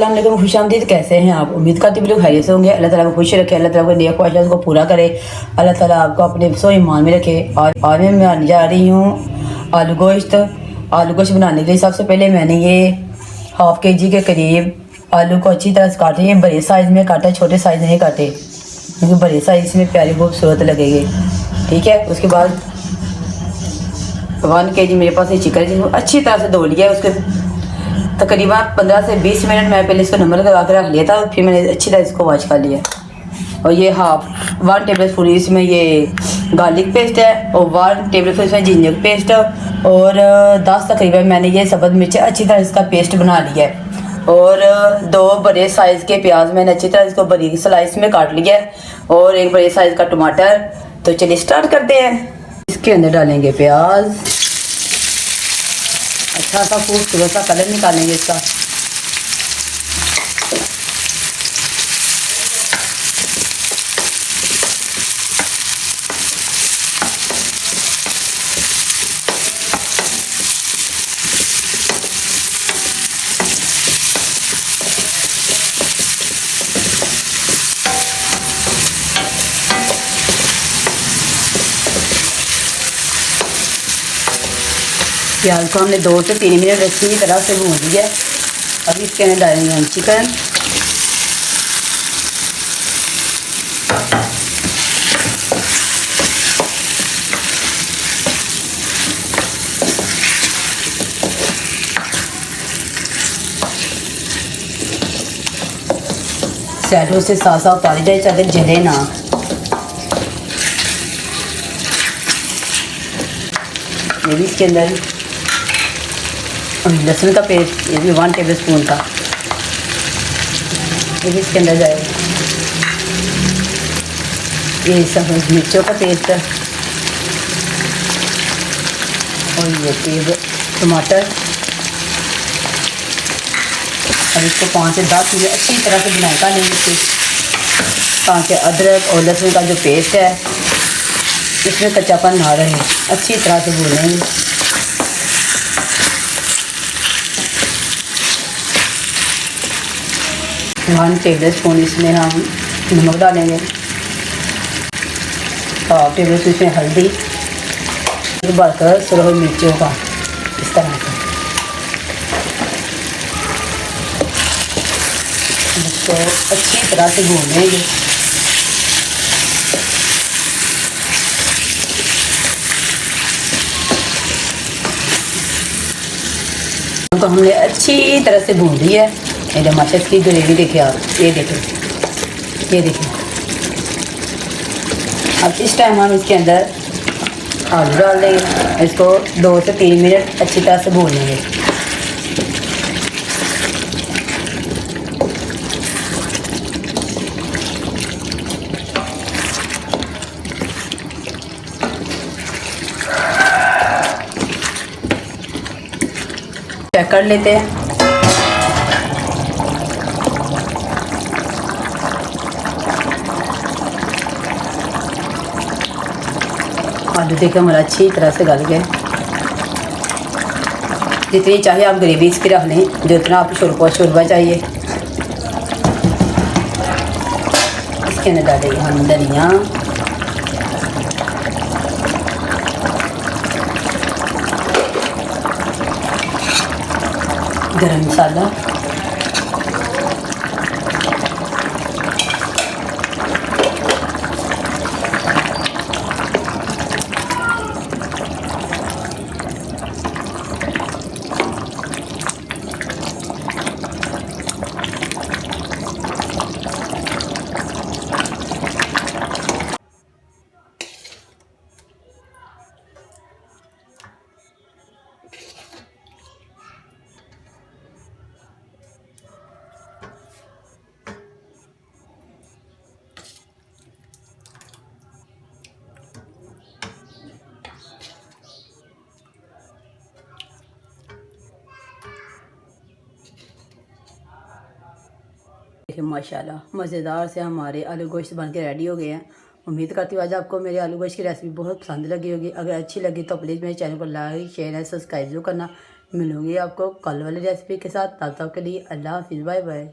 अस्सलाम वालेकुम, खुशामदीद। कैसे हैं आप? उम्मीद करती हूँ खैरियत से होंगे। अल्लाह ताला को खुश रखे, अल्लाह ताला को नेक ख्वाहिशात को पूरा करे, अल्लाह ताला आपको अपने सो ईमान में रखे। और आज मैं बनाने जा रही हूँ आलू गोश्त। आलू गोश्त बनाने के लिए सबसे पहले मैंने ये हाफ kg के करीब आलू को अच्छी तरह से काटे। ये बड़े साइज़ में काटे, छोटे साइज़ नहीं काटे, क्योंकि बड़े साइज़ में प्यारी खूबसूरत लगेगी। ठीक है। उसके बाद 1 kg मेरे पास ये चिकन जिसको अच्छी तरह से धो लिया है। उसके तकरीबन 15 से 20 मिनट मैं पहले इसको नमक लगा कर रख लिया था, फिर मैंने अच्छी तरह इसको वॉश कर लिया। और ये 1 टेबल स्पून इसमें ये गार्लिक पेस्ट है, और 1 टेबल स्पून इसमें जिंजर पेस्ट, और 10 तकरीबन मैंने ये सब्ज़ मिर्च अच्छी तरह इसका पेस्ट बना लिया है। और 2 बड़े साइज़ के प्याज मैंने अच्छी तरह इसको बड़ी स्लाइस में काट लिया है, और 1 बड़े साइज़ का टमाटर। तो चलिए स्टार्ट करते हैं। इसके अंदर डालेंगे प्याज, अच्छा सा खूबसूरत सा कलर निकालेंगे इसका। प्याज को हमने 2 से 3 मिनट अच्छी तरह से भून लिया। अब इसके अंदर डालेंगे हम चिकन। साइडों से साथ साथ उतारी जाए ताकि जले ना। ये भी इसके अंदर लहसुन का पेस्ट, ये भी 1 टेबल स्पून का, ये भी इसके अंदर जाएगा। ये सब मिर्चों का पेस्ट है, और ये टमाटर। और इसको 5 से 10 मिनट अच्छी तरह से बनाए का लेंगे। फिर 5 से अदरक और लहसुन का जो पेस्ट है इसमें कच्चापन ना रहे, अच्छी तरह से भूनेंगे। वन टेबल स्पून इसमें हम नमक डालेंगे, 1/2 टेबल स्पून इसमें हल्दी, भरकर सुरख मिर्चों का इस तरह से इसको अच्छी तरह से भूनेंगे। तो हमने अच्छी तरह से भून ली है। ये टमाटर की ग्रेवी देखिए आप, ये देखिए, ये देखिए। अब इस टाइम हम इसके अंदर आलू डाल देंगे। इसको 2 से 3 मिनट अच्छी तरह से भून लेंगे। चेक कर लेते हैं। आलू देखिए हमारा अच्छी तरह से गल गया। जितनी चाहिए आप ग्रेवी इसकी रख लें, जितना आप शोरबा चाहिए। इसके अंदर डालेंगे हम धनिया, गरम मसाला, देखिए माशाल्लाह मज़ेदार से हमारे आलू गोश्त बन के रेडी हो गए हैं। उम्मीद करती हूँ आज आपको मेरे आलू गोश्त की रेसिपी बहुत पसंद लगी होगी। अगर अच्छी लगी तो प्लीज़ मेरे चैनल को लाइक शेयर एंड सब्सक्राइब जरूर करना। मिलूंगी आपको कल वाली रेसिपी के साथ। तब तक के लिए अल्लाह हाफिज़, बाय बाय।